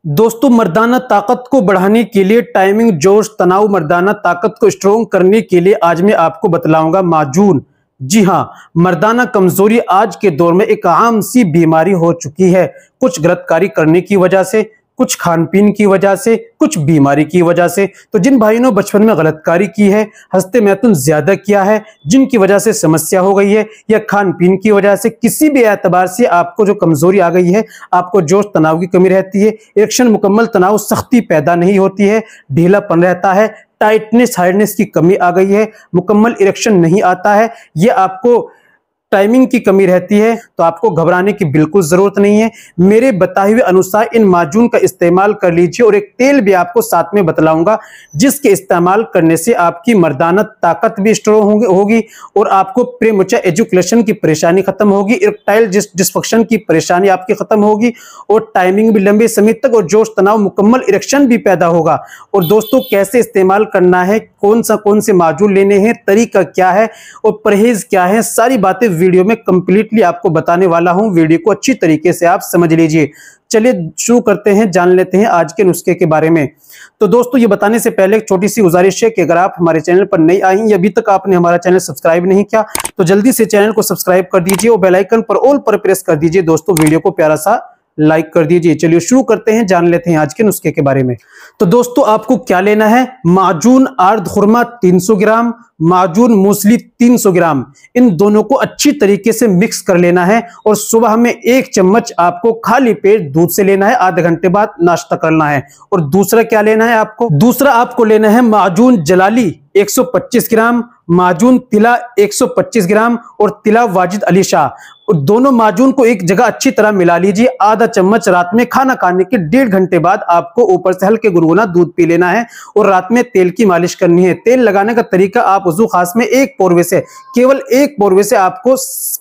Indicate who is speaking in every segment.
Speaker 1: दोस्तों, मर्दाना ताकत को बढ़ाने के लिए टाइमिंग, जोश, तनाव, मर्दाना ताकत को स्ट्रोंग करने के लिए आज मैं आपको बतलाऊंगा माजून। जी हाँ, मर्दाना कमजोरी आज के दौर में एक आम सी बीमारी हो चुकी है। कुछ गलत कार्य करने की वजह से, कुछ खान पीन की वजह से, कुछ बीमारी की वजह से। तो जिन भाइयों ने बचपन में गलत कार्य की है, हंसते मैथुन ज्यादा किया है, जिनकी वजह से समस्या हो गई है, या खान पीन की वजह से किसी भी एतबार से आपको जो कमजोरी आ गई है, आपको जोश तनाव की कमी रहती है, इरेक्शन मुकम्मल तनाव सख्ती पैदा नहीं होती है, ढीलापन रहता है, टाइटनेस हार्डनेस की कमी आ गई है, मुकम्मल इरेक्शन नहीं आता है, ये आपको टाइमिंग की कमी रहती है, तो आपको घबराने की बिल्कुल जरूरत नहीं है। मेरे बताए हुए अनुसार इन माजून का इस्तेमाल कर लीजिए, और एक तेल भी आपको साथ में बतलाऊंगा जिसके इस्तेमाल करने से आपकी मर्दाना ताकत भी स्ट्रॉन्ग होगी और आपको प्रीमैच्योर एजुकेशन की परेशानी खत्म होगी, इरेक्टाइल डिसफंक्शन की परेशानी आपकी खत्म होगी, और टाइमिंग भी लंबे समय तक, और जोश तनाव मुकम्मल इरेक्शन भी पैदा होगा। और दोस्तों, कैसे इस्तेमाल करना है, कौन से माजून लेने हैं, तरीका क्या है और परहेज क्या है, सारी बातें वीडियो में कंप्लीटली आपको बताने वाला हूं। वीडियो को अच्छी तरीके से आप समझ लीजिए। चलिए शुरू करते हैं, जान लेते हैं आज के नुस्खे के बारे में। तो दोस्तों, ये बताने से पहले एक छोटी सी गुजारिश है कि अगर आप हमारे चैनल पर नई आई हैं या अभी तक आपने हमारा चैनल सब्सक्राइब नहीं किया, तो जल्दी से चैनल को सब्सक्राइब कर दीजिए और बेल आइकन पर ऑल पर प्रेस कर दीजिए। दोस्तों, वीडियो को प्यारा सा लाइक कर दीजिए। चलिए शुरू करते हैं, जान लेते हैं आज के नुस्खे के बारे में। तो दोस्तों, आपको क्या लेना है? माजून अर्द खुरमा 300 ग्राम, माजून मूसली 300 ग्राम। इन दोनों को अच्छी तरीके से मिक्स कर लेना है, और सुबह में 1 चम्मच आपको खाली पेट दूध से लेना है, आधे घंटे बाद नाश्ता करना है। और दूसरा क्या लेना है आपको? दूसरा आपको लेना है माजून जलाली 125 ग्राम, माजून तिला 125 ग्राम और तिला वाजिद अली शाह। और दोनों माजून को एक जगह अच्छी तरह मिला लीजिए। आधा चम्मच रात में खाना खाने के 1.5 घंटे बाद आपको ऊपर से हल्के गुनगुना दूध पी लेना है, और रात में तेल की मालिश करनी है। तेल लगाने का तरीका, आप वजू खास में एक पोरवे से, केवल एक पोरवे से आपको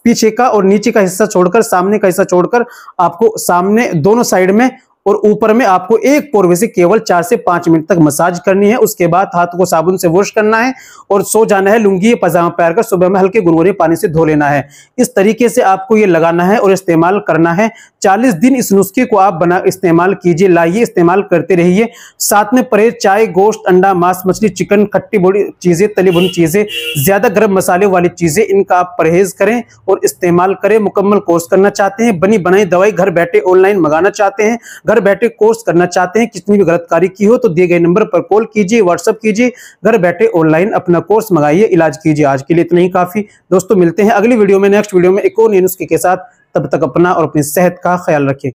Speaker 1: पीछे का और नीचे का हिस्सा छोड़कर, सामने का हिस्सा छोड़कर, आपको सामने दोनों साइड में और ऊपर में आपको एक पोरवे से केवल 4 से 5 मिनट तक मसाज करनी है। उसके बाद हाथ को साबुन से वॉश करना है और सो जाना है। लुंगी पजामा पहन कर सुबह में हल्के गुनगुने पानी से धो लेना है। इस तरीके से आपको ये लगाना है और इस्तेमाल करना है। 40 दिन इस नुस्खे को आप इस्तेमाल कीजिए, लाइए, इस्तेमाल करते रहिए। साथ में परहेज, चाय, गोश्त, अंडा, मांस, मछली, चिकन, खट्टी बोली चीजें, तली भुनी चीजें, ज्यादा गर्म मसाले वाली चीजें, इनका आप परहेज करें और इस्तेमाल करें। मुकम्मल कोर्स करना चाहते हैं, बनी बनाई दवाई घर बैठे ऑनलाइन मंगाना चाहते हैं, घर बैठे कोर्स करना चाहते हैं, कितनी भी गलतकारी की हो तो दिए गए नंबर पर कॉल कीजिए, व्हाट्सएप कीजिए, घर बैठे ऑनलाइन अपना कोर्स मंगाइए, इलाज कीजिए। आज के लिए इतना ही काफी। दोस्तों, मिलते हैं अगली वीडियो में, नेक्स्ट वीडियो में एक और नए नुस्खे के साथ। तब तक अपना और अपनी सेहत का ख्याल रखें।